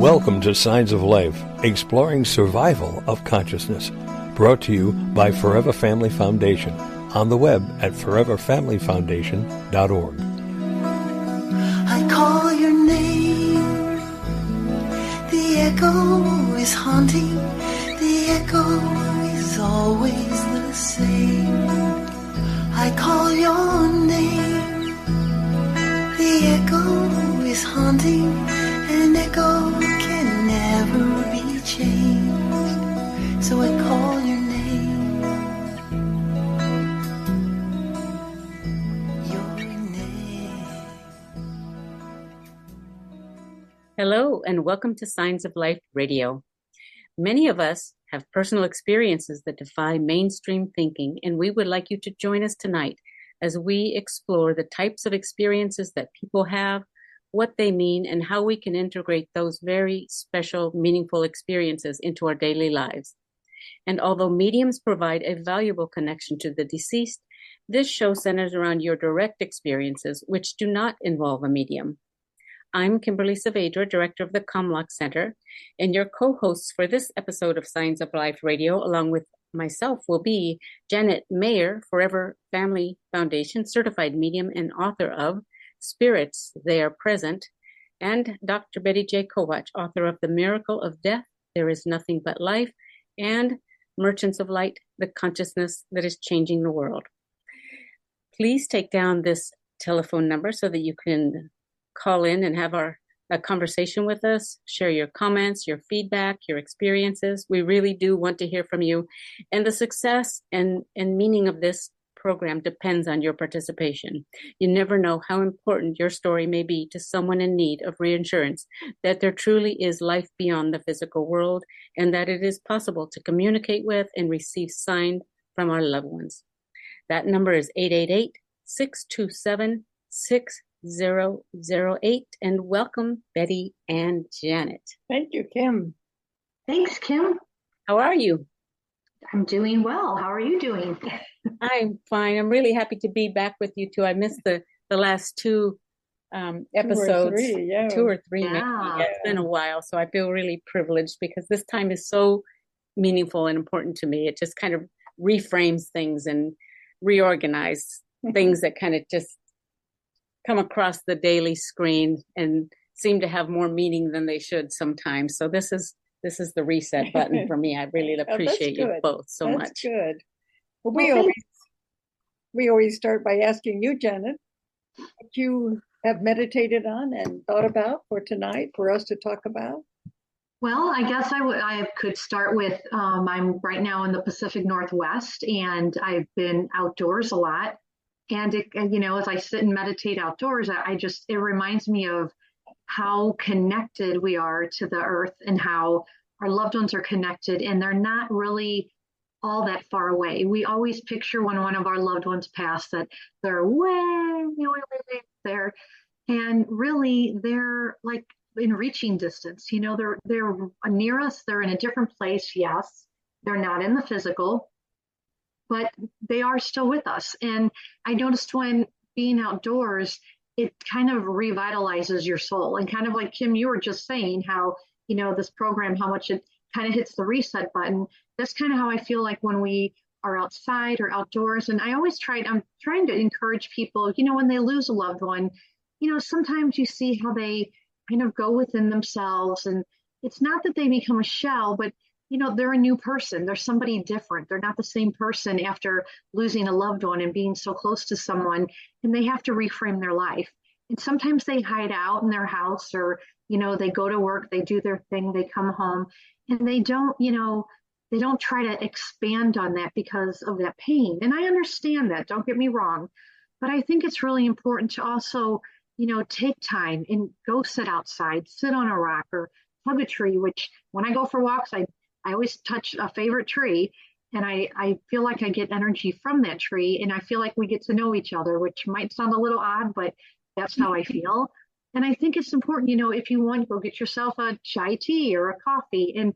Welcome to Signs of Life, exploring survival of consciousness. Brought to you by Forever Family Foundation. On the web at foreverfamilyfoundation.org. I call your name. The echo is haunting. The echo is always the same. I call your name. The echo is haunting. An echo can never be changed. So I call your name. Hello, and welcome to Signs of Life Radio. Many of us have personal experiences that defy mainstream thinking, and we would like you to join us tonight as we explore the types of experiences that people have, what they mean, and how we can integrate those very special, meaningful experiences into our daily lives. And although mediums provide a valuable connection to the deceased, this show centers around your direct experiences, which do not involve a medium. I'm Kimberly Saavedra, Director of the Kovacs Center, and your co-hosts for this episode of Signs of Life Radio, along with myself, will be Janet Mayer, Forever Family Foundation, certified medium and author of Spirits, They Are Present, and Dr. Betty J. Kovacs, author of The Miracle of Death, There Is Nothing But Life, and Merchants of Light, The Consciousness That Is Changing the World. Please take down this telephone number so that you can call in and have a conversation with us, share your comments, your feedback, your experiences. We really do want to hear from you. And the success and meaning of this program depends on your participation. You never know how important your story may be to someone in need of reassurance that there truly is life beyond the physical world and that it is possible to communicate with and receive signs from our loved ones. That number is 888-627-6008. And welcome, Betty and Janet. Thank you, Kim. Thanks, Kim. How are you? I'm doing well. How are you doing? I'm fine. I'm really happy to be back with you too. I missed the last two episodes. Two or three, maybe. Yeah, it's been a while, so I feel really privileged because this time is so meaningful and important to me. It just kind of reframes things and reorganizes things that kind of just come across the daily screen and seem to have more meaning than they should sometimes. So this is the reset button for me. I really appreciate you both so much. That's good. Well, we always start by asking you, Janet, what you have meditated on and thought about for tonight for us to talk about. Well, I guess I could start with I'm right now in the Pacific Northwest, and I've been outdoors a lot. And as I sit and meditate outdoors, it reminds me of how connected we are to the earth and how our loved ones are connected, and they're not really all that far away. We always picture when one of our loved ones passed that they're way there, and really they're like in reaching distance. They're near us. They're in a different place. Yes, they're not in the physical, but they are still with us. And I noticed when being outdoors, it kind of revitalizes your soul. And kind of like Kim, you were just saying how, this program, how much it kind of hits the reset button. That's kind of how I feel like when we are outside or outdoors. And I'm trying to encourage people, when they lose a loved one, sometimes you see how they kind of go within themselves. And it's not that they become a shell, but they're a new person. They're somebody different. They're not the same person after losing a loved one and being so close to someone, and they have to reframe their life. And sometimes they hide out in their house, or, they go to work, they do their thing, they come home, and they don't try to expand on that because of that pain. And I understand that, don't get me wrong, but I think it's really important to also, take time and go sit outside, sit on a rock or hug a tree, which when I go for walks, I always touch a favorite tree, and I feel like I get energy from that tree, and I feel like we get to know each other, which might sound a little odd, but that's how I feel. And I think it's important, if you want, go get yourself a chai tea or a coffee and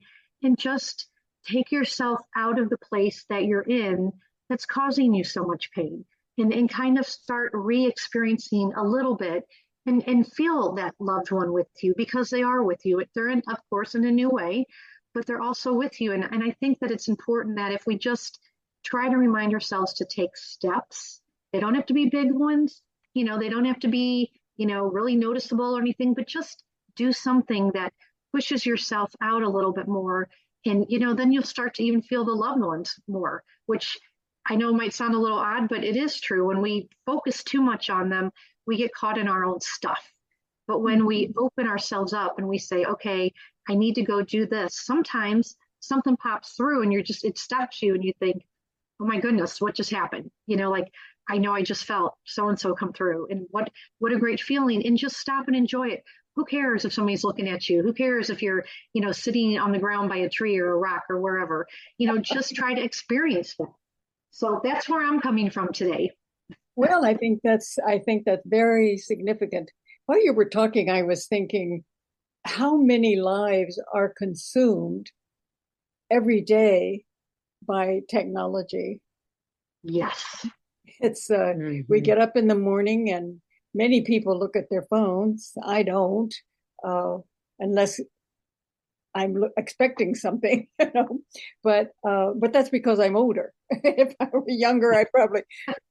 just take yourself out of the place that you're in that's causing you so much pain, and kind of start re-experiencing a little bit and feel that loved one with you, because they are with you. They're in, of course, in a new way, but they're also with you. And I think that it's important that if we just try to remind ourselves to take steps, they don't have to be big ones, they don't have to be, really noticeable or anything, but just do something that pushes yourself out a little bit more. And, then you'll start to even feel the loved ones more, which I know might sound a little odd, but it is true. When we focus too much on them, we get caught in our own stuff. But when we open ourselves up and we say, okay, I need to go do this, sometimes something pops through and it stops you and you think, oh my goodness, what just happened? Like, I know I just felt so-and-so come through, and what a great feeling, and just stop and enjoy it. Who cares if somebody's looking at you? Who cares if you're, sitting on the ground by a tree or a rock or wherever, just try to experience that. So that's where I'm coming from today. Well, I think that's very significant. While you were talking, I was thinking how many lives are consumed every day by technology. Yes. It's we get up in the morning and many people look at their phones. I don't, unless I'm expecting something, but that's because I'm older. If I were younger, I'd probably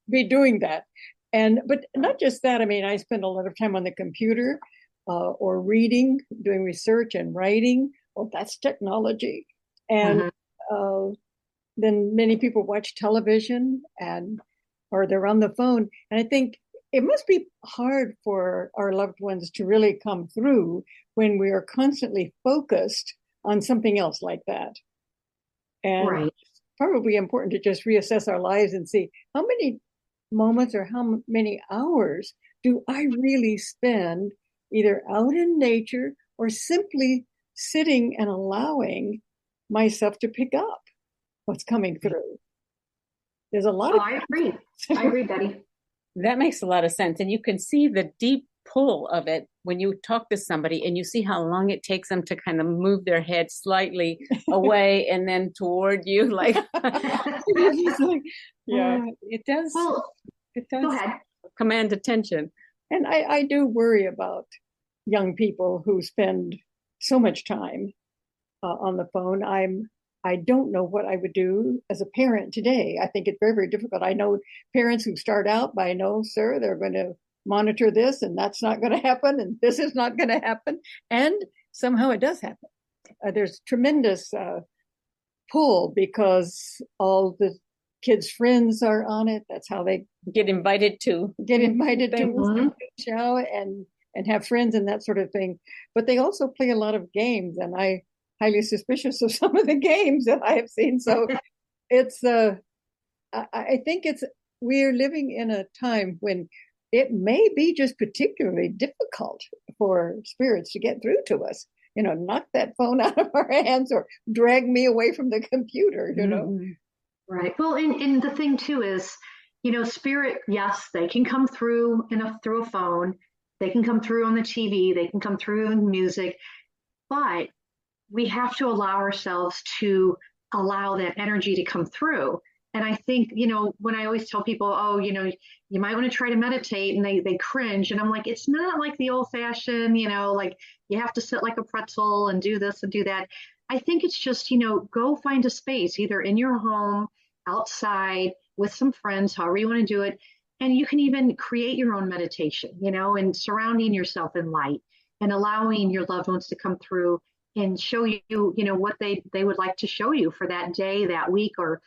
be doing that. But not just that. I mean, I spend a lot of time on the computer, or reading, doing research and writing. Well, that's technology. And then many people watch television or they're on the phone. And I think it must be hard for our loved ones to really come through when we are constantly focused on something else like that. And it's probably important to just reassess our lives and see how many moments or how many hours do I really spend either out in nature or simply sitting and allowing myself to pick up what's coming through. There's a lot of... I agree, Betty. That makes a lot of sense. And you can see the deep pull of it when you talk to somebody and you see how long it takes them to kind of move their head slightly away and then toward you. Like, yeah, it does. Well, it does go ahead. Command attention. And I do worry about young people who spend so much time on the phone. I don't know what I would do as a parent today. I think it's very, very difficult. I know parents who start out by, no, sir, they're going to monitor this and that's not going to happen and this is not going to happen. And somehow it does happen. There's tremendous pull because all the kids' friends are on it. That's how they get invited to the show and have friends and that sort of thing. But they also play a lot of games, and I'm highly suspicious of some of the games that I have seen. So it's I think we're living in a time when it may be just particularly difficult for spirits to get through to us. Knock that phone out of our hands or drag me away from the computer, Right. Well, and the thing too is, spirit, yes, they can come through through a phone, they can come through on the TV, they can come through in music, but we have to allow ourselves to allow that energy to come through. And I think, when I always tell people, oh, you might want to try to meditate, and they cringe. And I'm like, it's not like the old fashioned, like you have to sit like a pretzel and do this and do that. I think it's just, go find a space, either in your home, outside, with some friends, however you want to do it. And you can even create your own meditation, and surrounding yourself in light and allowing your loved ones to come through and show you, what they would like to show you for that day, that week, or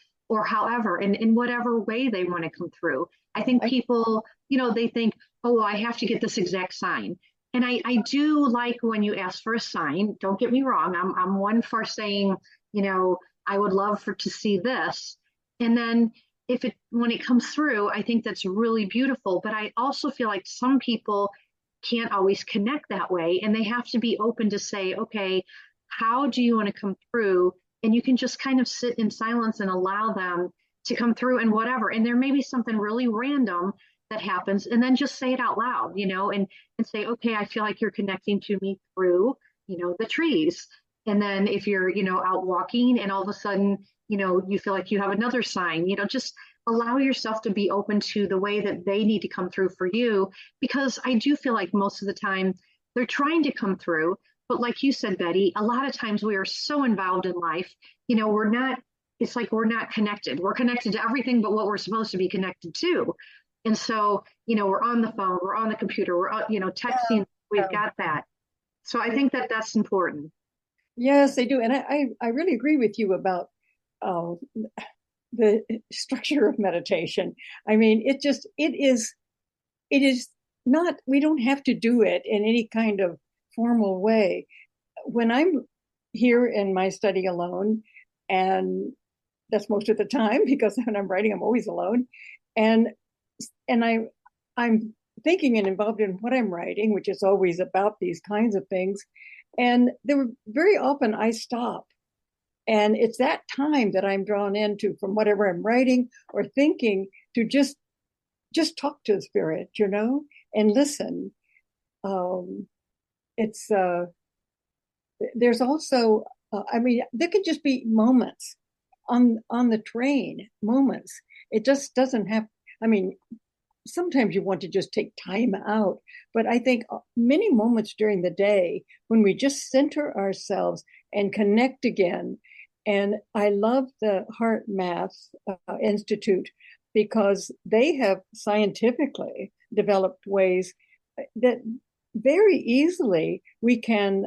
however, and in whatever way they want to come through. I think people, they think, oh, I have to get this exact sign. And I do like when you ask for a sign. Don't get me wrong. I'm one for saying, I would love to see this. And then when it comes through, I think that's really beautiful. But I also feel like some people can't always connect that way. And they have to be open to say, okay, how do you want to come through? And you can just kind of sit in silence and allow them to come through and whatever. And there may be something really random that happens, and then just say it out loud, and say, okay, I feel like you're connecting to me through, the trees. And then if you're, out walking and all of a sudden, you feel like you have another sign, just allow yourself to be open to the way that they need to come through for you, because I do feel like most of the time they're trying to come through. But like you said, Betty, a lot of times we are so involved in life, we're not, it's like we're not connected. We're connected to everything but what we're supposed to be connected to. And so, we're on the phone, we're on the computer, we're, texting, we've got that. So I think that that's important. Yes, they do. And I really agree with you about the structure of meditation. I mean, it is not, we don't have to do it in any kind of formal way. When I'm here in my study alone, and that's most of the time, because when I'm writing, I'm always alone. And I'm thinking and involved in what I'm writing, which is always about these kinds of things. And there were very often I stop. And it's that time that I'm drawn into from whatever I'm writing or thinking to just talk to the spirit, and listen. There's also, there can just be moments on the train, moments. It just doesn't have, sometimes you want to just take time out, but I think many moments during the day when we just center ourselves and connect again. And I love the Heart Math Institute, because they have scientifically developed ways that very easily we can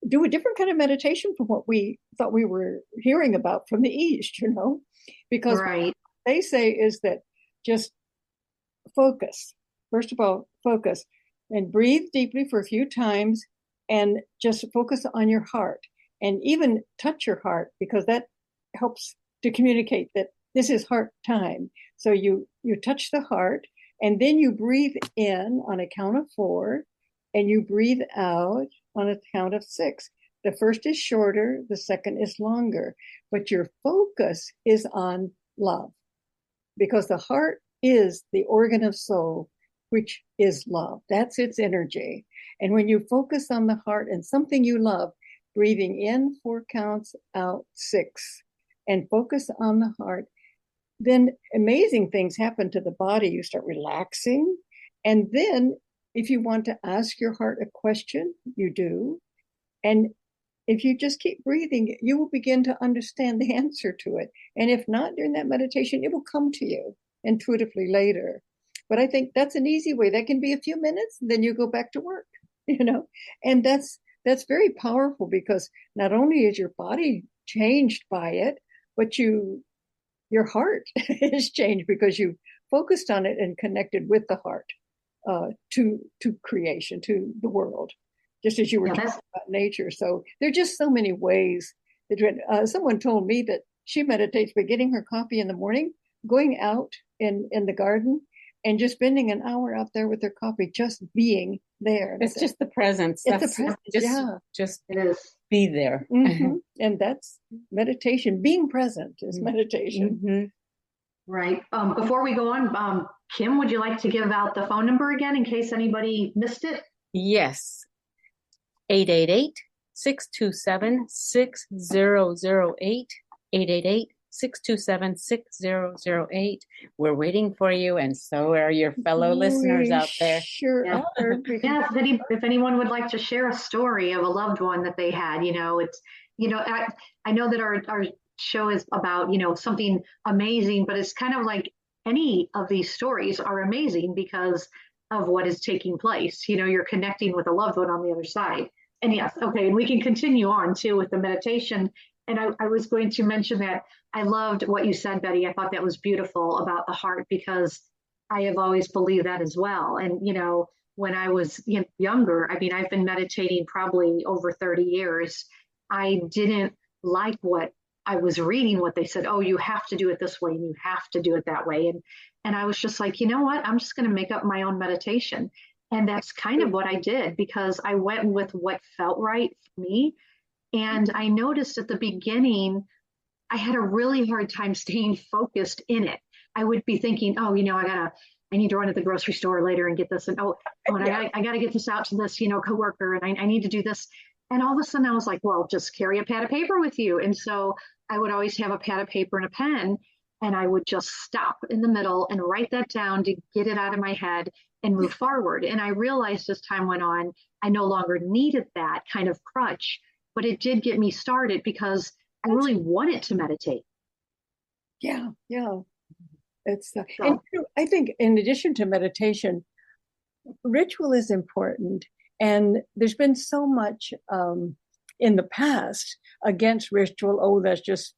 do a different kind of meditation from what we thought we were hearing about from the East, because right. What they say is that just focus. First of all, focus and breathe deeply for a few times, and just focus on your heart, and even touch your heart, because that helps to communicate that this is heart time. So you touch the heart, and then you breathe in on a count of 4, and you breathe out on a count of 6. The first is shorter, the second is longer, but your focus is on love, because the heart is the organ of soul, which is love. That's its energy. And when you focus on the heart and something you love, breathing in 4 counts, out 6, and focus on the heart, then amazing things happen to the body. You start relaxing. And then if you want to ask your heart a question, you do. And if you just keep breathing, you will begin to understand the answer to it. And if not during that meditation, it will come to you intuitively later. But I think that's an easy way. That can be a few minutes, then you go back to work, and that's very powerful, because not only is your body changed by it, but your heart is changed because you focused on it and connected with the heart to creation, to the world, just as you were talking about nature. So there are just so many ways that someone told me that she meditates by getting her coffee in the morning, going out in the garden, and just spending an hour out there with her coffee, just being there. It's just the presence. It's the presence. Just be there. Mm-hmm. And that's meditation. Being present is meditation. Mm-hmm. Right. Before we go on, Kim, would you like to give out the phone number again in case anybody missed it? Yes. 888-627-6008. 888-627-6008. We're waiting for you, and so are your fellow listeners out there. Sure are. Yeah, if anyone would like to share a story of a loved one that they had, it's, I know that our show is about, something amazing, but it's kind of like any of these stories are amazing because of what is taking place. You're connecting with a loved one on the other side. And yes, okay, and we can continue on too with the meditation. And I was going to mention that I loved what you said, Betty. I thought that was beautiful about the heart, because I have always believed that as well. And, when I was younger, I've been meditating probably over 30 years. I didn't like what I was reading, what they said, oh, you have to do it this way and you have to do it that way. And I was just like, you know what? I'm just going to make up my own meditation. And that's kind of what I did, because I went with what felt right for me. And I noticed at the beginning, I had a really hard time staying focused in it. I would be thinking, oh, I need to run to the grocery store later and get this. And I got to get this out to this, coworker, and I need to do this. And all of a sudden I was like, well, just carry a pad of paper with you. And so I would always have a pad of paper and a pen. and I would just stop in the middle and write that down to get it out of my head and move forward. And I realized as time went on, I no longer needed that kind of crutch, but it did get me started because I really wanted to meditate. Yeah. It's and I think in addition to meditation, ritual is important. And there's been so much in the past against ritual. Oh, that's just,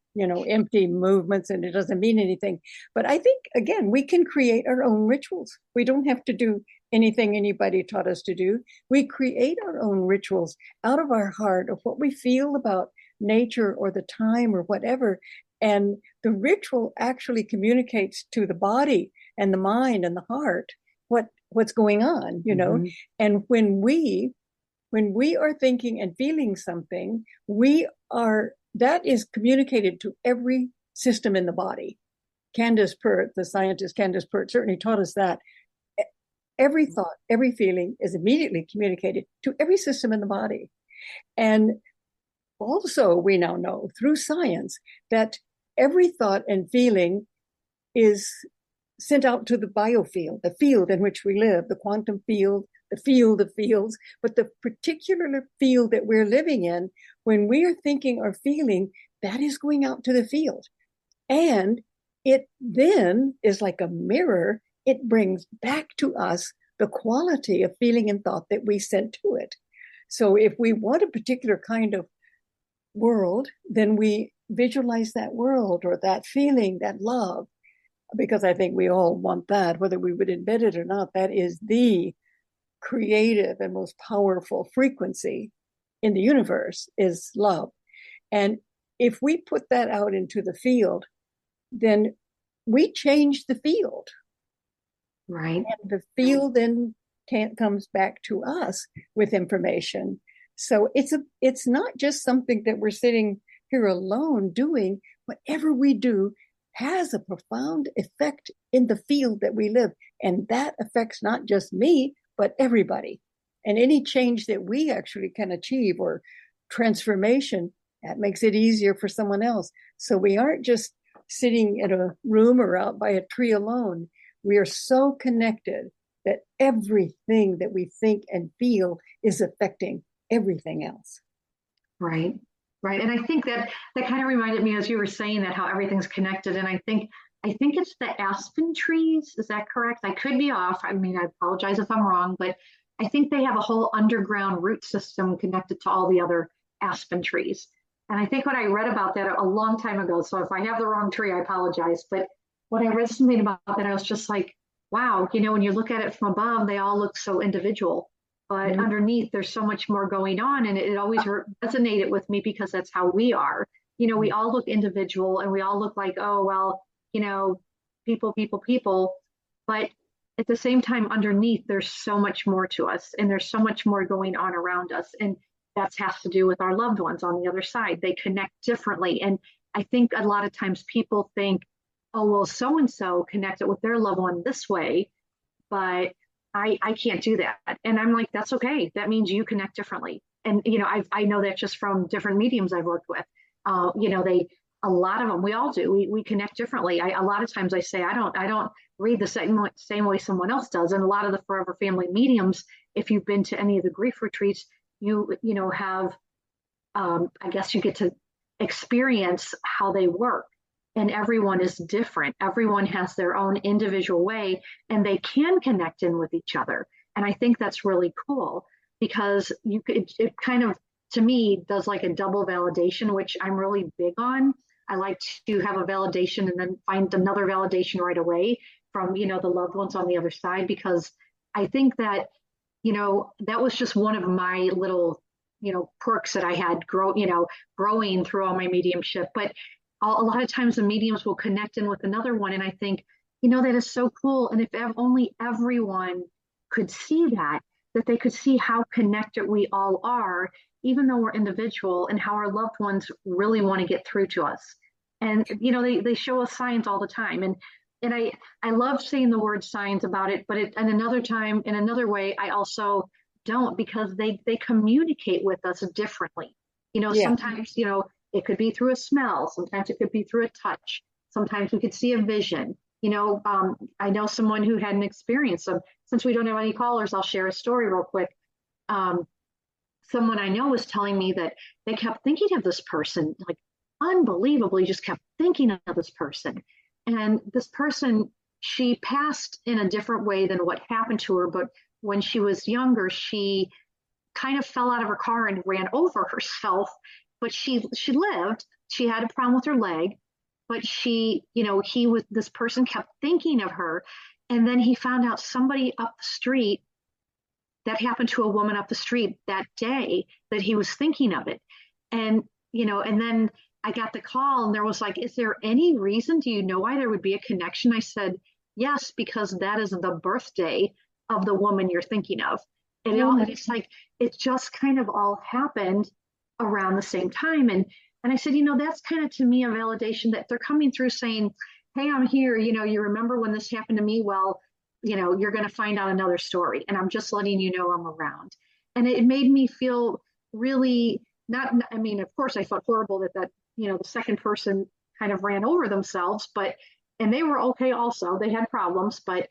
empty movements and it doesn't mean anything. But I think, again, we can create our own rituals. We don't have to do anything anybody taught us to do. We create our own rituals out of our heart of what we feel about nature or the time or whatever. And the ritual actually communicates to the body and the mind and the heart what's going on, And when we are thinking and feeling something, that is communicated to every system in the body. Candace Pert, the scientist Candace Pert, certainly taught us that every thought, every feeling is immediately communicated to every system in the body. And also, we now know through science that every thought and feeling is sent out to the biofield, the field in which we live, the quantum field, the field of fields, but the particular field that we're living in, when we are thinking or feeling, that is going out to the field. And it then is like a mirror. It brings back to us the quality of feeling and thought that we sent to it. So if we want a particular kind of world, then we visualize that world or that feeling, that love, because I think we all want that, whether we would admit it or not. That is the creative and most powerful frequency in the universe, is love. And if we put that out into the field, then we change the field. Right. And the field then comes back to us with information. So it's not just something that we're sitting here alone doing. Whatever we do has a profound effect in the field that we live. And that affects not just me, but everybody. And any change that we actually can achieve or transformation, that makes it easier for someone else. So we aren't just sitting in a room or out by a tree alone. We are so connected that everything that we think and feel is affecting everything else. Right. And I think that kind of reminded me, as you were saying that, how everything's connected. And I think it's the aspen trees. Is that correct? I could be off. I mean, I apologize if I'm wrong, but I think they have a whole underground root system connected to all the other aspen trees. And I think when I read about that a long time ago, so if I have the wrong tree, I apologize. But when I read something about that, I was just like, wow, when you look at it from above, they all look so individual. But underneath, there's so much more going on. And it always resonated with me because that's how we are. We all look individual and we all look like, oh, well, people. But at the same time, underneath, there's so much more to us. And there's so much more going on around us. And that has to do with our loved ones on the other side. They connect differently. And I think a lot of times people think, oh, well, so-and-so connected with their loved one this way, but I can't do that. And I'm like, that's okay. That means you connect differently. And, I know that just from different mediums I've worked with. A lot of them, we all do. We connect differently. A lot of times I say, I don't read the same way someone else does. And a lot of the Forever Family mediums, if you've been to any of the grief retreats, you have, I guess you get to experience how they work. And everyone is different. Everyone has their own individual way, and they can connect in with each other. And I think that's really cool because it kind of, to me, does like a double validation, which I'm really big on. I like to have a validation and then find another validation right away from, the loved ones on the other side, because I think that, that was just one of my little, perks that I had growing through all my mediumship. But a lot of times the mediums will connect in with another one. And I think, that is so cool. And if only everyone could see that they could see how connected we all are, even though we're individual, and how our loved ones really want to get through to us. And, they show us signs all the time. And I love saying the word signs about it, but in another way, I also don't, because they communicate with us differently. Sometimes, it could be through a smell. Sometimes it could be through a touch. Sometimes we could see a vision. I know someone who had an experience. So since we don't have any callers, I'll share a story real quick. Someone I know was telling me that they kept thinking of this person, like unbelievably, just kept thinking of this person. And this person, she passed in a different way than what happened to her. But when she was younger, she kind of fell out of her car and ran over herself. But she lived. She had a problem with her leg. But this person kept thinking of her. And then he found out somebody up the street, that happened to a woman up the street that day, that he was thinking of it. And then I got the call and there was like, is there any reason? Do you know why there would be a connection? I said, yes, because that is the birthday of the woman you're thinking of. And it's like, it just kind of all happened around the same time. And I said, that's kind of to me a validation that they're coming through saying, hey, I'm here. You remember when this happened to me? Well, you're going to find out another story. And I'm just letting you know I'm around. And it made me feel really of course I felt horrible that the second person kind of ran over themselves, and they were okay also. They had problems. But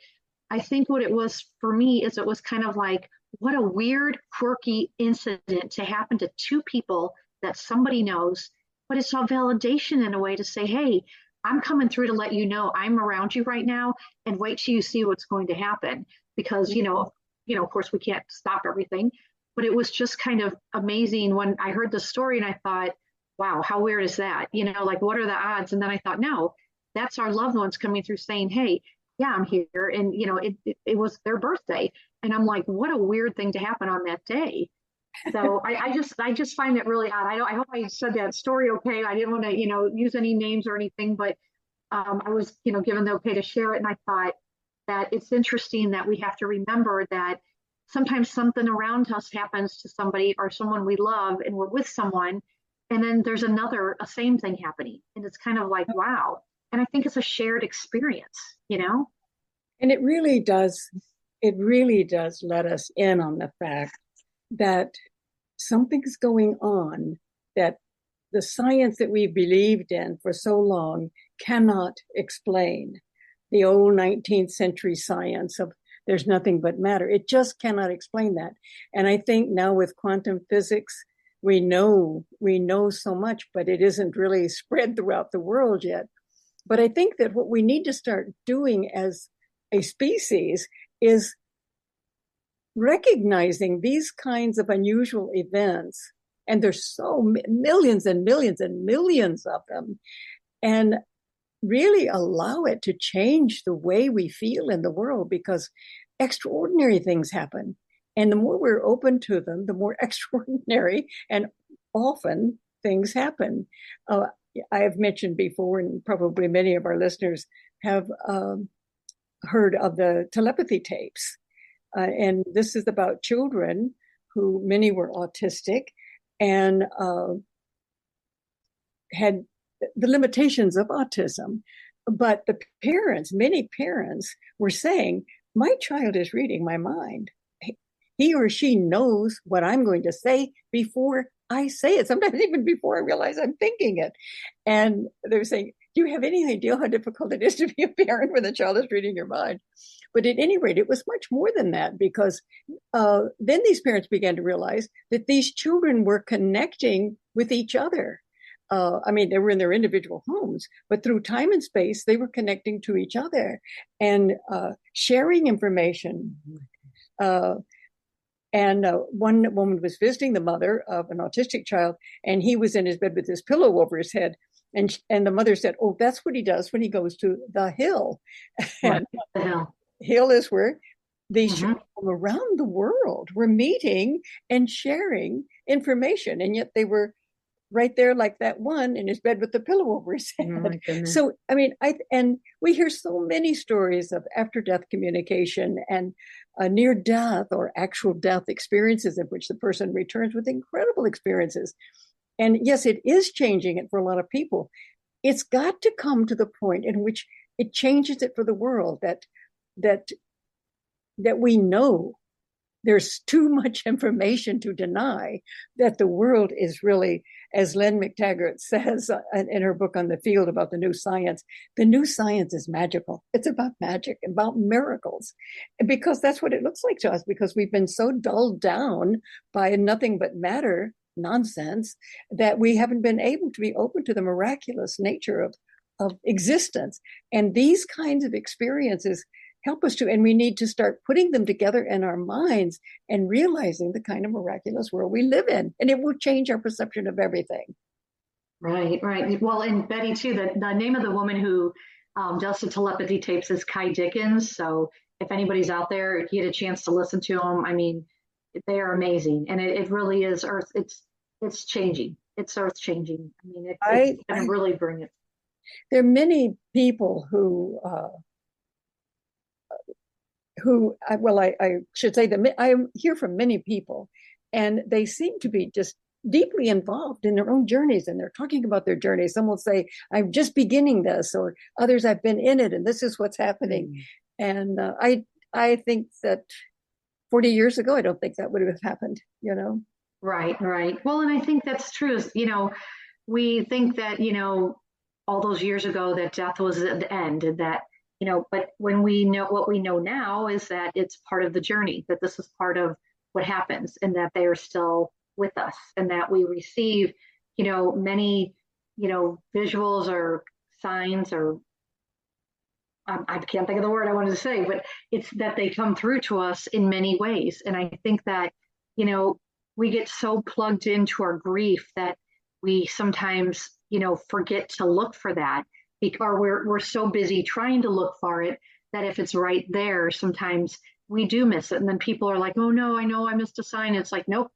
I think what it was for me is it was kind of like, what a weird, quirky incident to happen to two people that somebody knows, but it's a validation in a way to say, hey, I'm coming through to let you know I'm around you right now, and wait till you see what's going to happen. Because, of course we can't stop everything, but it was just kind of amazing when I heard the story and I thought, wow, how weird is that? Like, what are the odds? And then I thought, no, that's our loved ones coming through saying, hey, yeah, I'm here. And, it was their birthday. And I'm like, what a weird thing to happen on that day. So I just find it really odd. I hope I said that story okay. I didn't want to, use any names or anything, but I was, given the okay to share it. And I thought that it's interesting that we have to remember that sometimes something around us happens to somebody or someone we love, and we're with someone, and then there's a same thing happening. And it's kind of like, wow. And I think it's a shared experience, And it really does let us in on the fact that something's going on that the science that we believed in for so long cannot explain. The old 19th century science of there's nothing but matter. It just cannot explain that. And I think now with quantum physics, we know so much, but it isn't really spread throughout the world yet. But I think that what we need to start doing as a species is recognizing these kinds of unusual events, and there's so millions and millions and millions of them, and really allow it to change the way we feel in the world, because extraordinary things happen. And the more we're open to them, the more extraordinary and often things happen. I have mentioned before, and probably many of our listeners have heard of the telepathy tapes. And this is about children who many were autistic and had the limitations of autism. But the parents, many parents were saying, my child is reading my mind. He or she knows what I'm going to say before I say it, sometimes even before I realize I'm thinking it. And they're saying, do you have any idea how difficult it is to be a parent when the child is reading your mind? But at any rate, it was much more than that, because then these parents began to realize that these children were connecting with each other. They were in their individual homes, but through time and space, they were connecting to each other and sharing information. And one woman was visiting the mother of an autistic child, and he was in his bed with his pillow over his head. And the mother said, oh, that's what he does when he goes to the hill. And the hill. Hill is where these children from around the world were meeting and sharing information. And yet they were right there like that one in his bed with the pillow over his head. So, and we hear so many stories of after-death communication and near-death or actual death experiences in which the person returns with incredible experiences. And yes, it is changing it for a lot of people. It's got to come to the point in which it changes it for the world, that we know there's too much information to deny that the world is really, as Len McTaggart says in her book on the field about the new science is magical. It's about magic, about miracles, because that's what it looks like to us, because we've been so dulled down by nothing but matter nonsense that we haven't been able to be open to the miraculous nature of existence. And these kinds of experiences help us to, and we need to start putting them together in our minds and realizing the kind of miraculous world we live in, and it will change our perception of everything. Right. Well, and Betty too, the name of the woman who does the telepathy tapes is Kai Dickens. So if anybody's out there, if you get a chance to listen to them, I mean, they are amazing, and it really is earth. It's changing. It's earth changing. I mean, it's going to really bring it. There are many people who I should say that I hear from many people, and they seem to be just deeply involved in their own journeys, and they're talking about their journeys. Some will say, I'm just beginning this, or others, I've been in it, and this is what's happening. And I think that 40 years ago, I don't think that would have happened, you know? Right. Well, and I think that's true. You know, we think that, you know, all those years ago that death was the end, and that, you know, but when we know what we know now is that it's part of the journey, that this is part of what happens, and that they are still with us, and that we receive, you know, many, you know, visuals or signs, or I can't think of the word I wanted to say, but it's that they come through to us in many ways. And I think that, you know, we get so plugged into our grief that we sometimes, you know, forget to look for that, or we're so busy trying to look for it that if it's right there, sometimes we do miss it. And then people are like, oh no, I know I missed a sign. It's like, nope,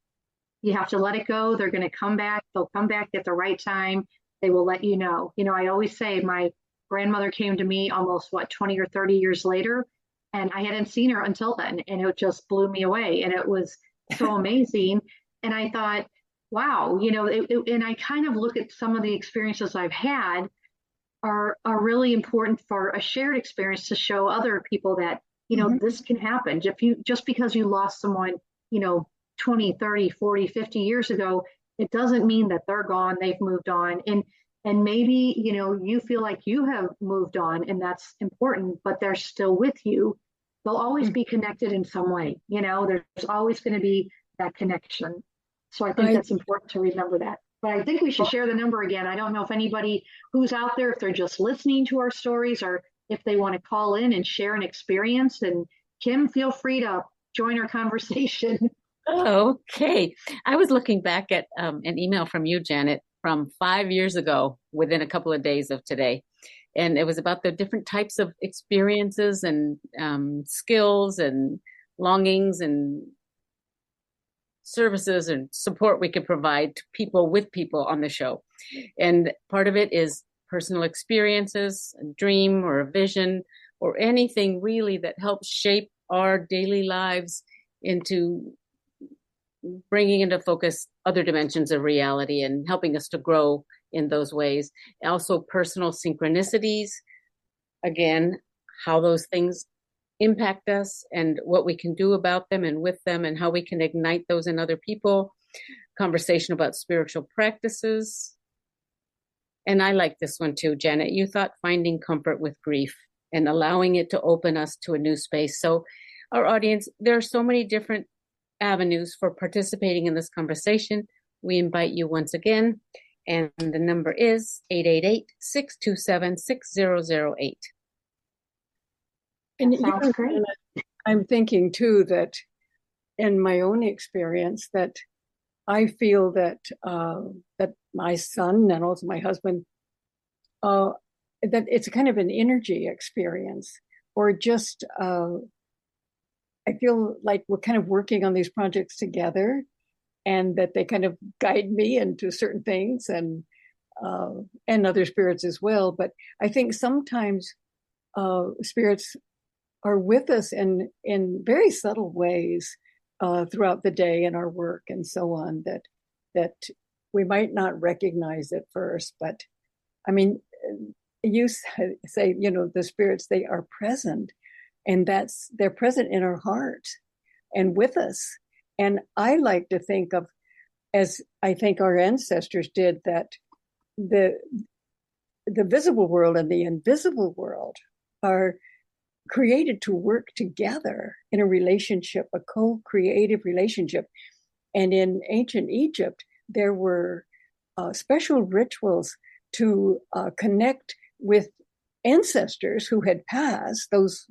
you have to let it go. They're going to come back. They'll come back at the right time. They will let you know. You know, I always say my grandmother came to me almost 20 or 30 years later, and I hadn't seen her until then. And it just blew me away. And it was so amazing. And I thought, wow, you know, and I kind of look at some of the experiences I've had are really important for a shared experience to show other people that, you know, this can happen. Just because you lost someone, you know, 20, 30, 40, 50 years ago, it doesn't mean that they're gone, they've moved on. And maybe, you know, you feel like you have moved on, and that's important, but they're still with you. They'll always be connected in some way. You know, there's always going to be that connection. So I think that's important to remember that. But I think we should share the number again. I don't know if anybody who's out there, if they're just listening to our stories, or if they want to call in and share an experience. And Kim, feel free to join our conversation. Okay. I was looking back at an email from you, Janet, from 5 years ago, within a couple of days of today. And it was about the different types of experiences and skills and longings and services and support we could provide to people with people on the show. And part of it is personal experiences, a dream or a vision, or anything really that helps shape our daily lives into bringing into focus other dimensions of reality and helping us to grow in those ways. Also personal synchronicities, again, how those things impact us and what we can do about them and with them, and how we can ignite those in other people. Conversation about spiritual practices. And I like this one too, Janet. You thought finding comfort with grief and allowing it to open us to a new space. So our audience, there are so many different avenues for participating in this conversation. We invite you once again, and the number is 888-627-6008. And Sounds great. I'm thinking too that in my own experience that I feel that that my son and also my husband, that it's a kind of an energy experience, or just I feel like we're kind of working on these projects together, and that they kind of guide me into certain things, and other spirits as well. But I think sometimes spirits are with us in very subtle ways throughout the day in our work and so on, that we might not recognize at first. But I mean, you say, you know, the spirits, they are present, and they're present in our heart. and with us. And I like to think of, as I think our ancestors did, that the visible world and the invisible world are created to work together in a relationship, a co-creative relationship. And in ancient Egypt, there were special rituals to connect with ancestors who had passed, those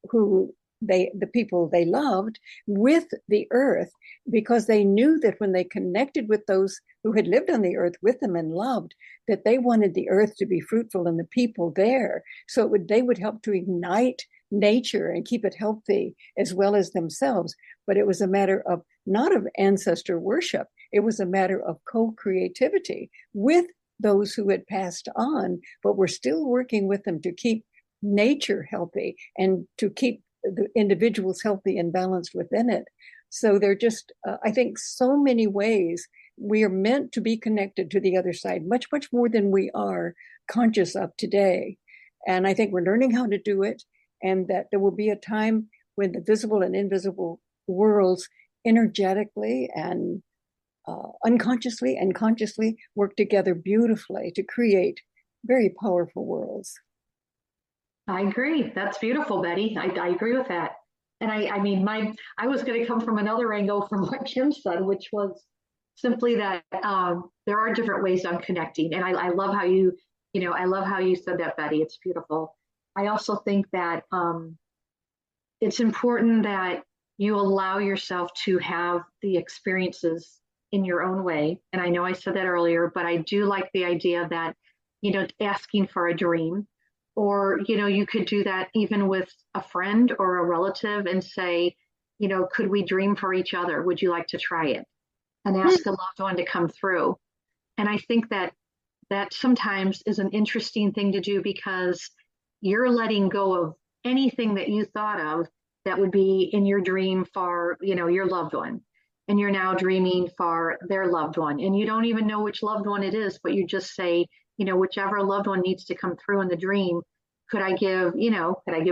who the people they loved, with the earth, because they knew that when they connected with those who had lived on the earth with them and loved, that they wanted the earth to be fruitful and the people there. So they would help to ignite nature and keep it healthy as well as themselves. But it was a matter of not of ancestor worship. It was a matter of co-creativity with those who had passed on, but we're still working with them to keep nature healthy and to keep the individuals healthy and balanced within it. So they're just, I think, so many ways we are meant to be connected to the other side, much, much more than we are conscious of today. And I think we're learning how to do it, and that there will be a time when the visible and invisible worlds energetically and unconsciously and consciously work together beautifully to create very powerful worlds. I agree. That's beautiful, Betty. I agree with that. And I mean, I was going to come from another angle from what Kim said, which was simply that there are different ways I'm connecting. And I love how I love how you said that, Betty. It's beautiful. I also think that it's important that you allow yourself to have the experiences in your own way. And I know I said that earlier, but I do like the idea that, asking for a dream, or, you could do that even with a friend or a relative and say, could we dream for each other? Would you like to try it? And ask a loved one to come through. And I think that sometimes is an interesting thing to do, because you're letting go of anything that you thought of that would be in your dream for, your loved one. And you're now dreaming for their loved one. And you don't even know which loved one it is, but you just say, whichever loved one needs to come through in the dream, could I give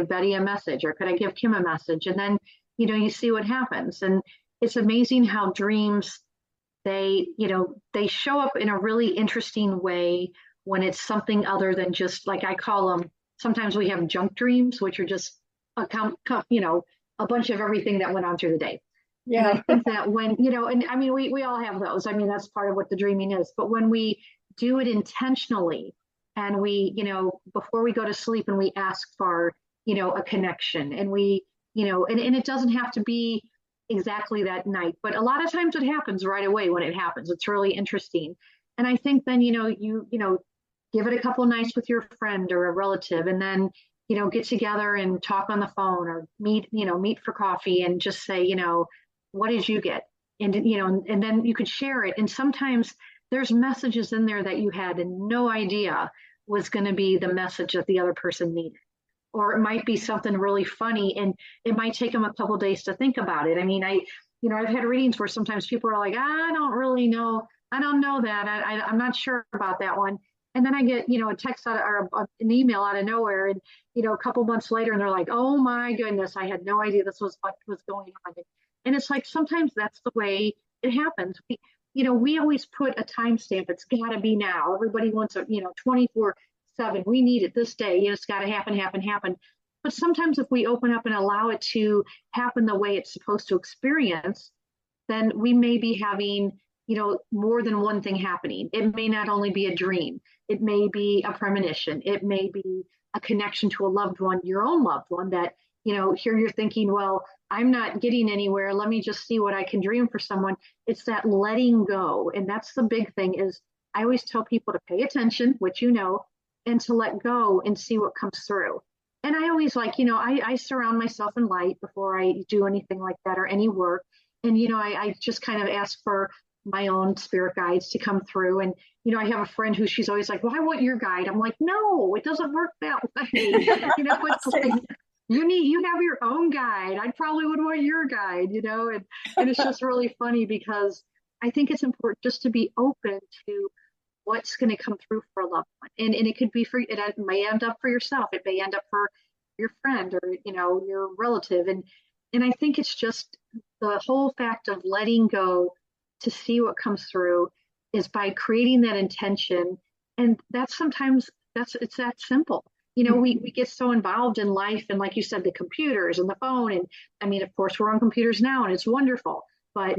Betty a message, or could I give Kim a message? And then, you see what happens. And it's amazing how dreams, they show up in a really interesting way when it's something other than just, like I call them, sometimes we have junk dreams, which are just a bunch of everything that went on through the day. Yeah. And I think that when, and I mean, we all have those. I mean, that's part of what the dreaming is. But when we do it intentionally, and we, before we go to sleep, and we ask for, a connection, and we, and it doesn't have to be exactly that night, but a lot of times it happens right away when it happens. It's really interesting. And I think then, you give it a couple of nights with your friend or a relative, and then, get together and talk on the phone, or meet for coffee, and just say, what did you get? And, and then you could share it. And sometimes there's messages in there that you had no idea was going to be the message that the other person needed. Or it might be something really funny, and it might take them a couple of days to think about it. I mean, I've had readings where sometimes people are like, I don't really know. I don't know that. I'm not sure about that one. And then I get, a text or an email out of nowhere, and, a couple months later, and they're like, oh my goodness, I had no idea this was what was going on. And it's like, sometimes that's the way it happens. We always put a timestamp. It's got to be now. Everybody wants a, 24/7. We need it this day. It's got to happen. But sometimes if we open up and allow it to happen the way it's supposed to experience, then we may be having, more than one thing happening. It may not only be a dream. It may be a premonition. It may be a connection to a loved one, your own loved one, that, here you're thinking, well, I'm not getting anywhere. Let me just see what I can dream for someone. It's that letting go. And that's the big thing. Is I always tell people to pay attention, which and to let go and see what comes through. And I always I surround myself in light before I do anything like that or any work. And, I just kind of ask for my own spirit guides to come through. And, I have a friend who she's always like, well, I want your guide. I'm like, no, it doesn't work that way. It's like, you have your own guide. I probably would want your guide, and it's just really funny, because I think it's important just to be open to what's going to come through for a loved one. And it could be it may end up for yourself. It may end up for your friend or, your relative. And And I think it's just the whole fact of letting go to see what comes through is by creating that intention. And that's sometimes it's that simple. You know, we get so involved in life, and like you said, the computers and the phone. And I mean, of course, we're on computers now and it's wonderful, but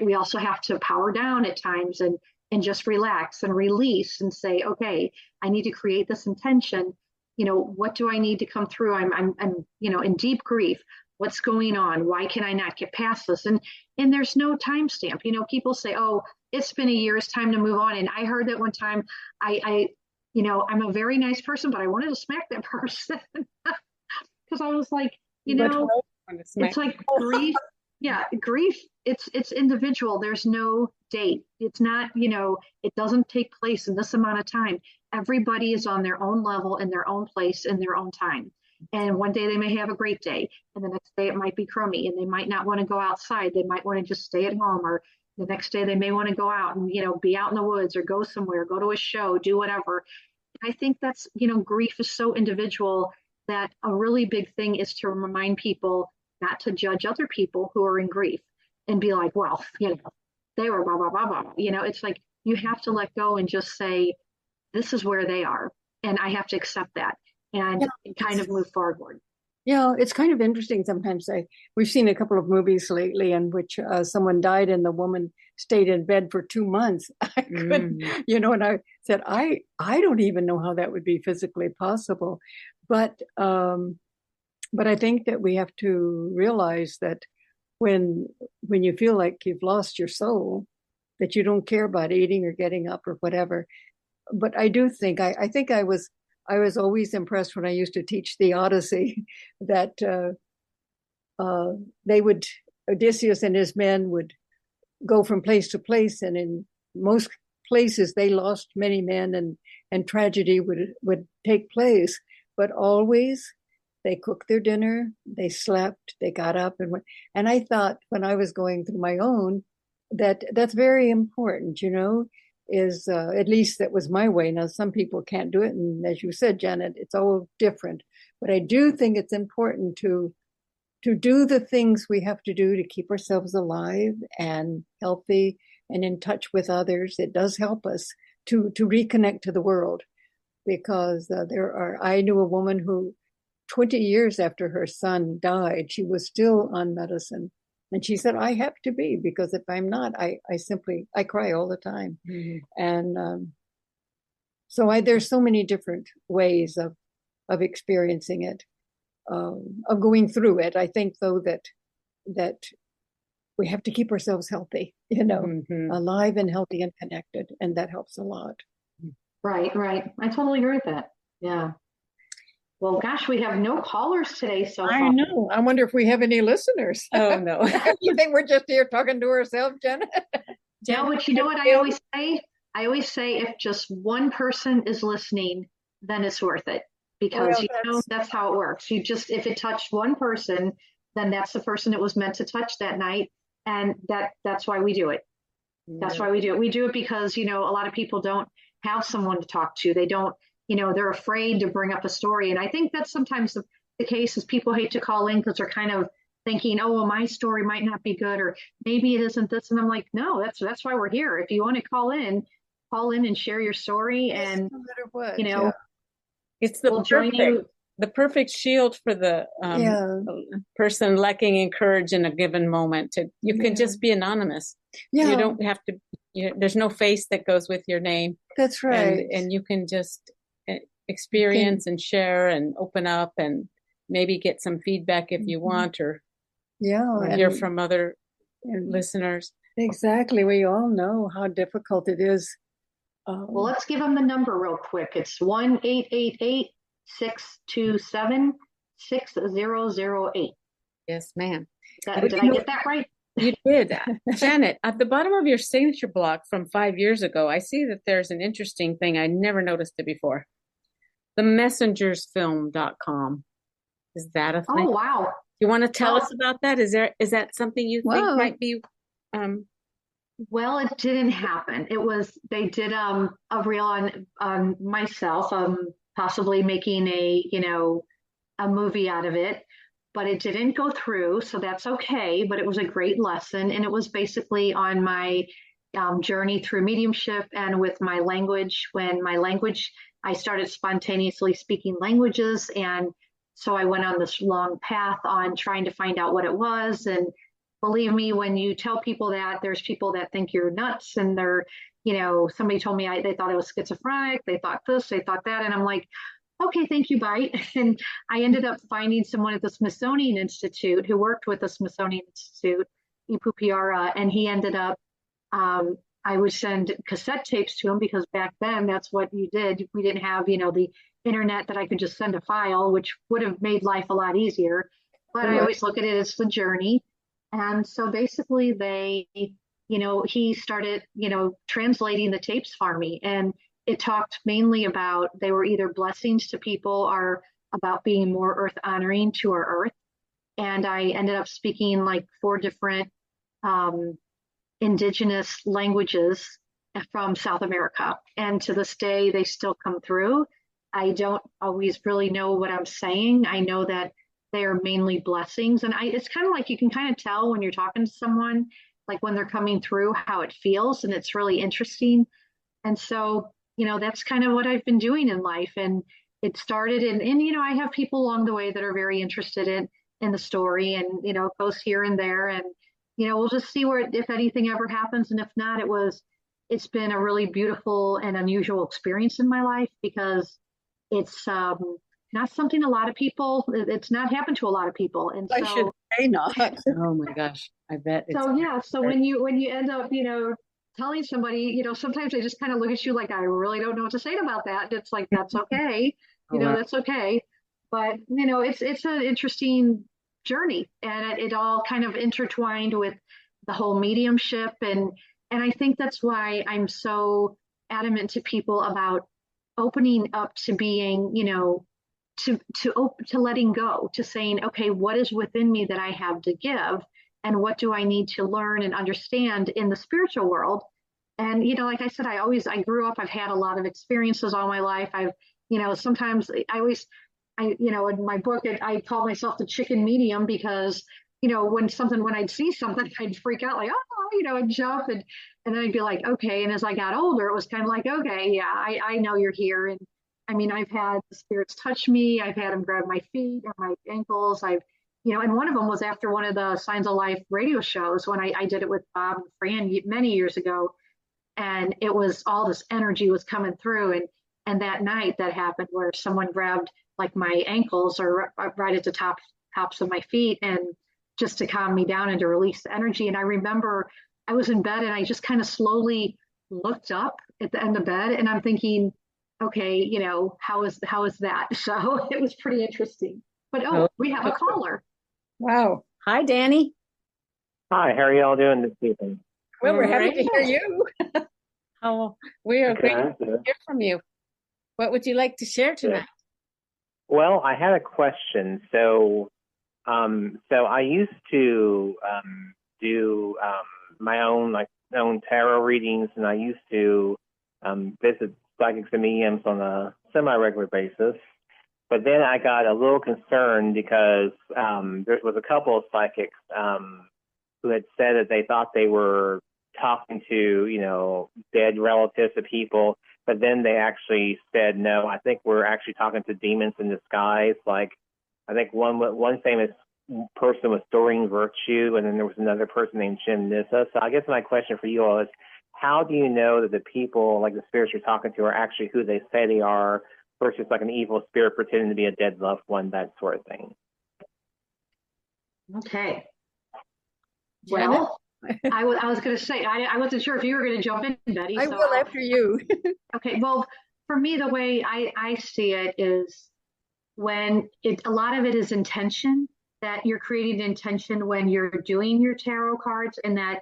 we also have to power down at times and just relax and release and say, okay, I need to create this intention. You know, what do I need to come through? I'm you know, in deep grief. What's going on? Why can I not get past this? And there's no timestamp. You know, people say, oh, it's been a year, it's time to move on. And I heard that one time, you know, I'm a very nice person, but I wanted to smack that person because I was like, you know, it's like grief. Yeah, grief, it's individual. There's no date. It's not, you know, it doesn't take place in this amount of time. Everybody is on their own level, in their own place, in their own time. And one day they may have a great day, and the next day it might be crummy, and they might not want to go outside. They might want to just stay at home, or the next day they may want to go out and, you know, be out in the woods or go somewhere, go to a show, do whatever. I think that's, you know, grief is so individual that a really big thing is to remind people not to judge other people who are in grief and be like, well, you know, they were blah, blah, blah, blah. You know, it's like you have to let go and just say, this is where they are, and I have to accept that and kind of move forward. Yeah, it's kind of interesting sometimes. We've seen a couple of movies lately in which someone died and the woman stayed in bed for 2 months. I couldn't, you know, and I said, I don't even know how that would be physically possible. But I think that we have to realize that when you feel like you've lost your soul, that you don't care about eating or getting up or whatever. But I do think, I think I was always impressed when I used to teach the Odyssey that Odysseus and his men would go from place to place, and in most places they lost many men, and tragedy would take place. But always they cooked their dinner, they slept, they got up and went. And I thought when I was going through my own, that's very important, you know, is at least that was my way. Now, some people can't do it. And as you said, Janet, it's all different. But I do think it's important to do the things we have to do to keep ourselves alive and healthy and in touch with others. It does help us to reconnect to the world, because I knew a woman who 20 years after her son died, she was still on medicine. And she said, I have to be, because if I'm not, I cry all the time. And so there's so many different ways of experiencing it, of going through it. I think, though, that we have to keep ourselves healthy, you know, alive and healthy and connected. And that helps a lot. Right. I totally agree with that. Yeah. Well, gosh, we have no callers today so far. I know. I wonder if we have any listeners. Oh, no. You think we're just here talking to ourselves, Janet? No, but you know what I always say? I always say if just one person is listening, then it's worth it. Because, that's how it works. If it touched one person, then that's the person it was meant to touch that night. And that's why we do it. That's why we do it. We do it because, you know, a lot of people don't have someone to talk to. They don't, you know, they're afraid to bring up a story. And I think that's sometimes the case is people hate to call in because they're kind of thinking, oh, well, my story might not be good, or maybe it isn't this. And I'm like, no, that's why we're here. If you want to call in and share your story, and, no matter what, you know, it's the perfect shield for the person lacking in courage in a given moment. You can just be anonymous. You don't have to, there's no face that goes with your name. That's right. And you can just experience and share and open up and maybe get some feedback if you want, or hear from other listeners. Exactly. We all know how difficult it is. Well, let's give them the number real quick. It's 1-888-627-6008. Yes, ma'am. Did I get that right? You did. Janet, at the bottom of your signature block from 5 years ago, I see that there's an interesting thing. I never noticed it before. TheMessengersFilm.com. Is that a thing? Oh, wow. You want to tell us about that? Is that something you think might be Well, it didn't happen. They did a reel on myself, possibly making a movie out of it. but it didn't go through. So that's okay. But it was a great lesson. And it was basically on my journey through mediumship and with my language. I started spontaneously speaking languages. And so I went on this long path on trying to find out what it was. And believe me, when you tell people that, there's people that think you're nuts, and they're, somebody told me they thought I was schizophrenic. They thought this, they thought that. And I'm like, okay, thank you, bye. And I ended up finding someone at the Smithsonian Institute who worked with the Smithsonian Institute, Ipu Piara, and he ended up, I would send cassette tapes to him, because back then that's what you did. We didn't have, the internet that I could just send a file, which would have made life a lot easier. But I always look at it as the journey. And so basically he started, translating the tapes for me. And it talked mainly about, they were either blessings to people or about being more earth honoring to our earth. And I ended up speaking like 4 different indigenous languages from South America. And to this day, they still come through. I don't always really know what I'm saying. I know that they are mainly blessings. And it's kind of like, you can kind of tell when you're talking to someone, like when they're coming through, how it feels. And it's really interesting. And so, that's kind of what I've been doing in life. And it started and I have people along the way that are very interested in the story, and, it goes here and there. And, we'll just see if anything ever happens. And if not, it's been a really beautiful and unusual experience in my life, because it's not something it's not happened to a lot of people. And I should say not. Oh my gosh, I bet. So when you end up, telling somebody, sometimes they just kind of look at you like, I really don't know what to say about that. And it's like, that's okay. That's okay. But, it's an interesting journey, and it all kind of intertwined with the whole mediumship. And I think that's why I'm so adamant to people about opening up to being, to letting go, to saying, okay, what is within me that I have to give? And what do I need to learn and understand in the spiritual world? And, like I said, I grew up, I've had a lot of experiences all my life. Sometimes in my book, I call myself the chicken medium, because, when I'd see something, I'd freak out like, oh, I'd jump, and then I'd be like, okay. And as I got older, it was kind of like, okay, yeah, I know you're here. And I mean, I've had the spirits touch me. I've had them grab my feet or my ankles. And one of them was after one of the Signs of Life radio shows, when I did it with Bob and Fran many years ago. And it was all this energy was coming through. And that night that happened, where someone grabbed like my ankles or right at the tops of my feet, and just to calm me down and to release the energy. And I remember I was in bed, and I just kind of slowly looked up at the end of bed, and I'm thinking, okay, how is that? So it was pretty interesting. But we have a caller. Wow. Hi, Danny. Hi, how are you all doing this evening? Well, we're happy to hear you. We are great to hear from you. What would you like to share tonight? Well, I had a question. So I used to do my own tarot readings, and I used to visit psychics and mediums on a semi-regular basis. But then I got a little concerned, because there was a couple of psychics who had said that they thought they were talking to, dead relatives of people, but then they actually said, no, I think we're actually talking to demons in disguise. Like, I think one famous person was Doreen Virtue, and then there was another person named Jim Nissa. So I guess my question for you all is, how do you know that the people, like the spirits you're talking to, are actually who they say they are, versus like an evil spirit pretending to be a dead loved one, that sort of thing? Okay. Well, I was going to say, I wasn't sure if you were going to jump in, Betty. I will after you. Okay. Well, for me, the way I see it is a lot of it is intention, that you're creating intention when you're doing your tarot cards, and that,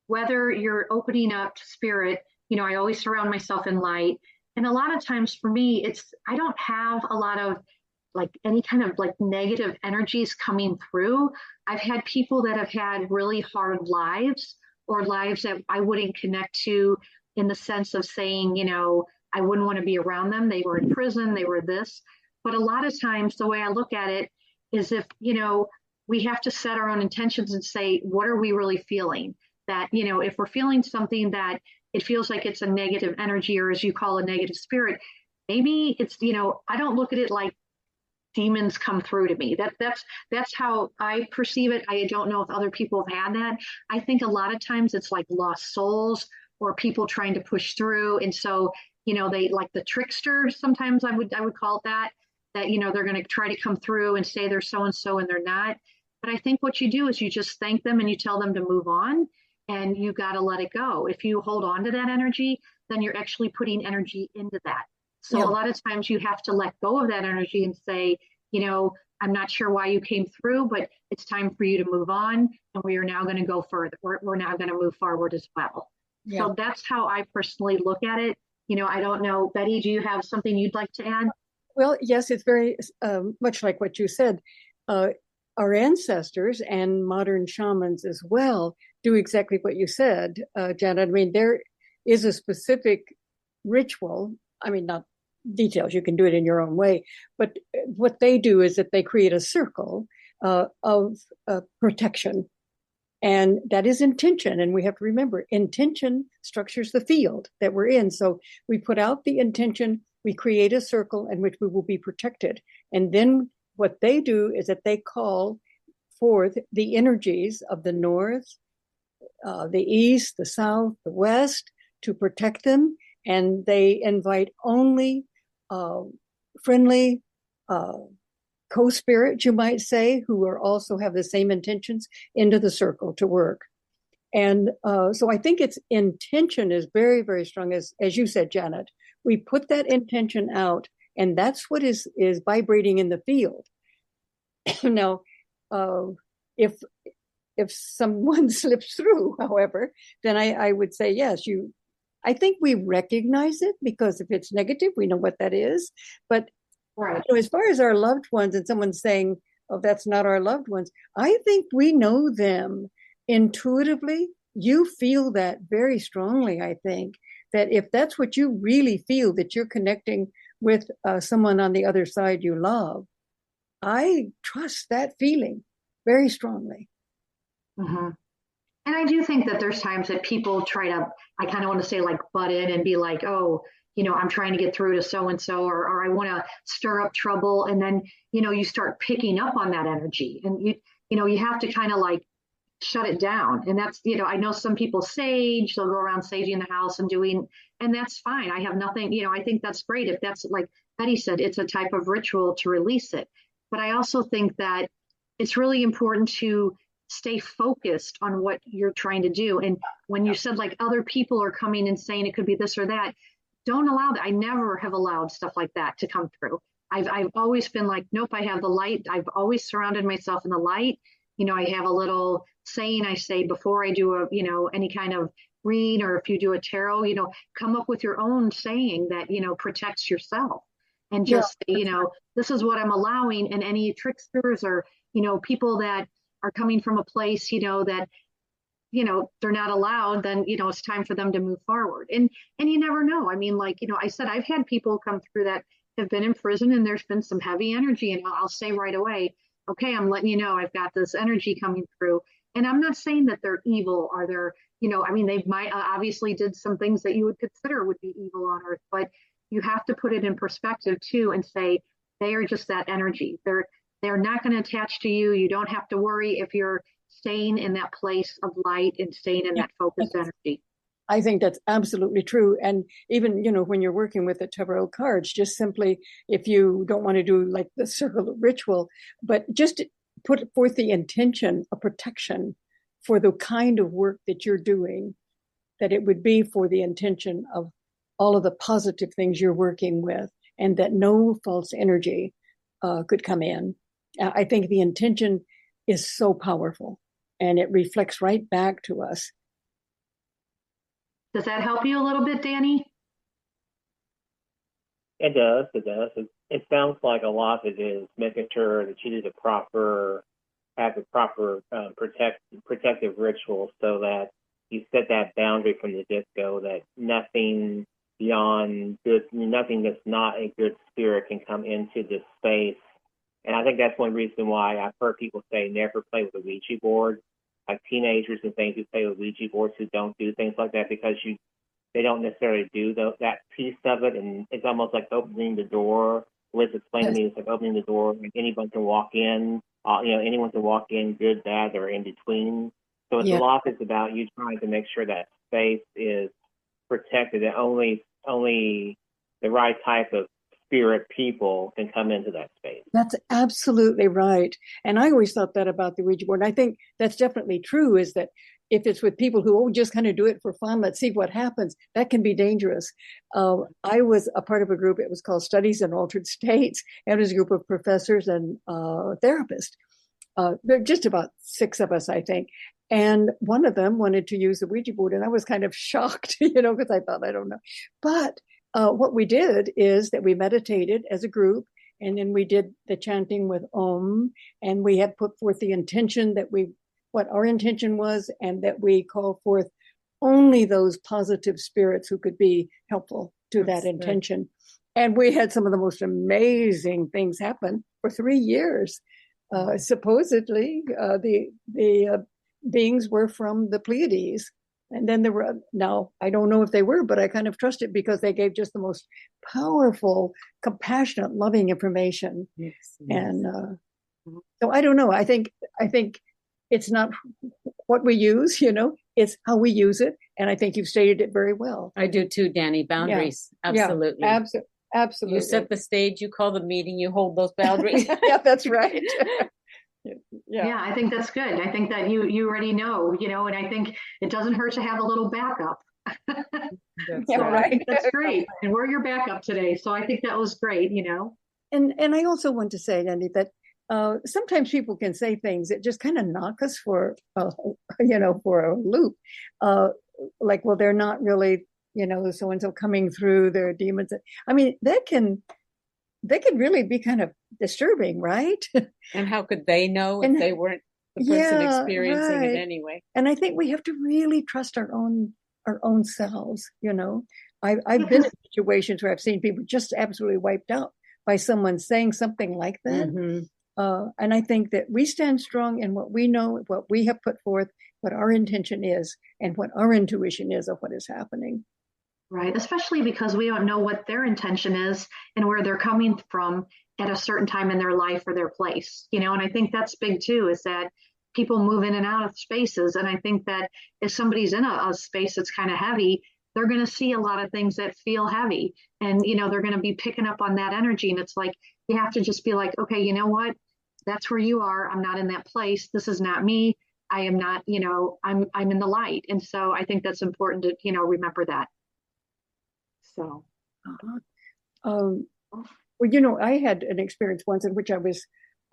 whether you're opening up to spirit, I always surround myself in light. And a lot of times for me, I don't have a lot of like any kind of like negative energies coming through. I've had people that have had really hard lives, or lives that I wouldn't connect to, in the sense of saying, I wouldn't want to be around them. They were in prison, they were this. But a lot of times the way I look at it, is if, we have to set our own intentions and say, what are we really feeling? That, if we're feeling something that it feels like it's a negative energy, or as you call a negative spirit, maybe it's, I don't look at it like demons come through to me. That's how I perceive it. I don't know if other people have had that. I think a lot of times it's like lost souls or people trying to push through. And so, they like the trickster, sometimes I would call it that, they're going to try to come through and say they're so-and-so and they're not. But I think what you do is you just thank them and you tell them to move on, and you got to let it go. If you hold on to that energy, then you're actually putting energy into that. So a lot of times you have to let go of that energy and say, I'm not sure why you came through, but it's time for you to move on. And we are now going to go further. We're now going to move forward as well. Yeah. So that's how I personally look at it. I don't know, Betty, do you have something you'd like to add? Well, yes, it's very much like what you said. Our ancestors and modern shamans as well do exactly what you said, Janet. I mean, there is a specific ritual. I mean, not details, you can do it in your own way, but what they do is that they create a circle of protection, and that is intention. And we have to remember, intention structures the field that we're in. So we put out the intention, we create a circle in which we will be protected, and then what they do is that they call forth the energies of the north, the east, the south, the west to protect them. And they invite only friendly co-spirits, you might say, who are also have the same intentions into the circle to work. And so I think its intention is very, very strong. As you said, Janet, we put that intention out, and that's what is vibrating in the field. Now, if someone slips through, however, then I would say, yes, I think we recognize it, because if it's negative, we know what that is. But right. As far as our loved ones, and someone's saying, oh, that's not our loved ones, I think we know them intuitively. You feel that very strongly, I think, that if that's what you really feel, that you're connecting with someone on the other side you love, I trust that feeling very strongly. Mm-hmm. And I do think that there's times that people try to, I kind of want to say like butt in and be like, oh, I'm trying to get through to so-and-so, or I want to stir up trouble. And then, you start picking up on that energy, and you have to kind of like shut it down. And that's, I know some people sage, they'll go around saging the house and that's fine. I have nothing, I think that's great. If that's, like Betty said, it's a type of ritual to release it. But I also think that it's really important to stay focused on what you're trying to do. And when you said like other people are coming and saying it could be this or that, don't allow that. I never have allowed stuff like that to come through. I've always been like, nope, I have the light. I've always surrounded myself in the light. I have a little saying I say before I do any kind of read, or if you do a tarot, come up with your own saying that, protects yourself, and just, this is what I'm allowing. And any tricksters or, people that are coming from a place, that, they're not allowed, then, it's time for them to move forward. And you never know. I mean, like, I said, I've had people come through that have been in prison, and there's been some heavy energy, and I'll say right away, okay, I'm letting you know I've got this energy coming through. And I'm not saying that they're evil, or they're, they might obviously did some things that you would consider would be evil on earth, but you have to put it in perspective too, and say they are just that energy. They're not going to attach to you. You don't have to worry if you're staying in that place of light and staying in that focused energy. I think that's absolutely true. And even, when you're working with the tarot cards, just simply, if you don't want to do like the circle ritual, but just put forth the intention of protection for the kind of work that you're doing, that it would be for the intention of all of the positive things you're working with, and that no false energy could come in. I think the intention is so powerful, and it reflects right back to us. Does that help you a little bit, Danny? It does. It sounds like a lot of it is making sure that you have the proper protective ritual, so that you set that boundary from the get-go, that nothing beyond good, nothing that's not a good spirit can come into this space And I think that's one reason why I've heard people say never play with a Ouija board, like teenagers and things who play with Ouija boards who don't do things like that because they don't necessarily do that piece of it, and it's almost like opening the door. Liz explained to me it's like opening the door, and anyone can walk in. Anyone can walk in, good, bad, or in between. So it's a lot is about you trying to make sure that space is protected, and only the right type of spirit people can come into that space. That's absolutely right. And I always thought that about the Ouija board. And I think that's definitely true, is that if it's with people who just kind of do it for fun, let's see what happens, that can be dangerous. I was a part of a group, it was called Studies in Altered States, and it was a group of professors and therapists. There are just about 6 of us, I think. And one of them wanted to use the Ouija board, and I was kind of shocked, because I thought, I don't know. But what we did is that we meditated as a group, and then we did the chanting with Om, and we had put forth the intention what our intention was, and that we call forth only those positive spirits who could be helpful to that intention. And we had some of the most amazing things happen for 3 years. Supposedly, the beings were from the Pleiades. And then there were, now I don't know if they were, but I kind of trust it because they gave just the most powerful, compassionate, loving information. Yes. And so I don't know. I think it's not what we use, it's how we use it. And I think you've stated it very well. I do too, Danny. Boundaries. Yeah. Absolutely. Yeah, absolutely. You set the stage, you call the meeting, you hold those boundaries. Yeah, that's right. Yeah, I think that's good. I think that you already know, and I think it doesn't hurt to have a little backup. Right. That's great. And we're your backup today. So I think that was great, And I also want to say, Andy, that sometimes people can say things that just kind of knock us for a loop. Like, well, they're not really, so-and-so coming through, their demons. I mean, they can really be kind of disturbing, right? And how could they know if they weren't the person experiencing it anyway? And I think we have to really trust our own selves. I've been in situations where I've seen people just absolutely wiped out by someone saying something like that. Mm-hmm. And I think that we stand strong in what we know, what we have put forth, what our intention is, and what our intuition is of what is happening. Right, especially because we don't know what their intention is and where they're coming from at a certain time in their life or their place, and I think that's big too, is that people move in and out of spaces. And I think that if somebody's in a space that's kind of heavy, they're going to see a lot of things that feel heavy, and, they're going to be picking up on that energy. And it's like, you have to just be like, okay, you know what? That's where you are. I'm not in that place. This is not me. I am not, I'm in the light. And so I think that's important to, remember that. So, well, I had an experience once in which I was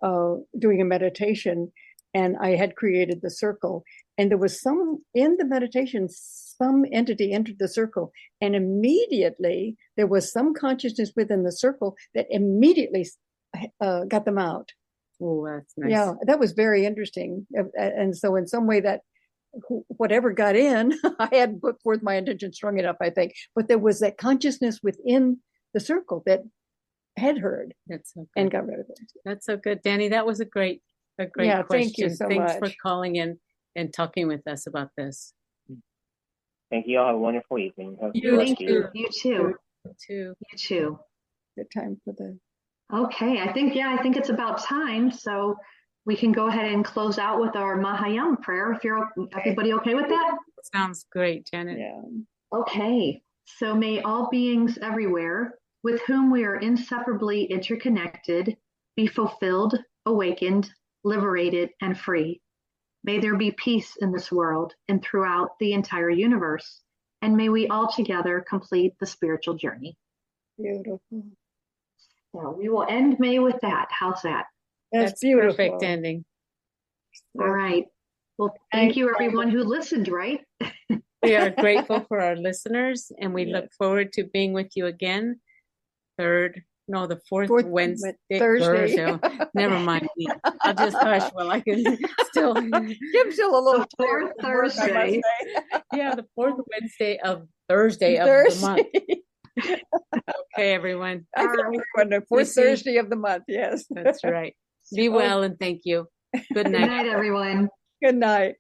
doing a meditation, and I had created the circle, and there was in the meditation, some entity entered the circle, and immediately there was some consciousness within the circle that immediately got them out. Oh, that's nice. Yeah, that was very interesting. And so in some way that whatever got in, I hadn't put forth my intention strong enough, I think. But there was that consciousness within the circle that had heard. That's so good. And got rid of it. That's so good, Danny. That was a great question. Thank you so Thanks much for calling in and talking with us about this. Thank you all. Have a wonderful evening. Thank you. You too. You too. Good time for the. Okay, I think it's about time. So we can go ahead and close out with our Mahayana prayer. If everybody okay with that? Sounds great, Janet. Yeah. Okay. So may all beings everywhere with whom we are inseparably interconnected be fulfilled, awakened, liberated, and free. May there be peace in this world and throughout the entire universe. And may we all together complete the spiritual journey. Beautiful. So we will end May with that. How's that? That's beautiful. Perfect ending. All right. Well, thank you everyone who listened, right? We are grateful for our listeners, and we look forward to being with you again. The fourth Wednesday. Thursday. Never mind. I'll just hush while I can still. Give still a little fourth Thursday. Yeah, the fourth Wednesday of Thursday of the month. Okay, everyone. The fourth Thursday of the month. Yes, that's right. Be well and thank you. Good Good night. night, everyone. Good night.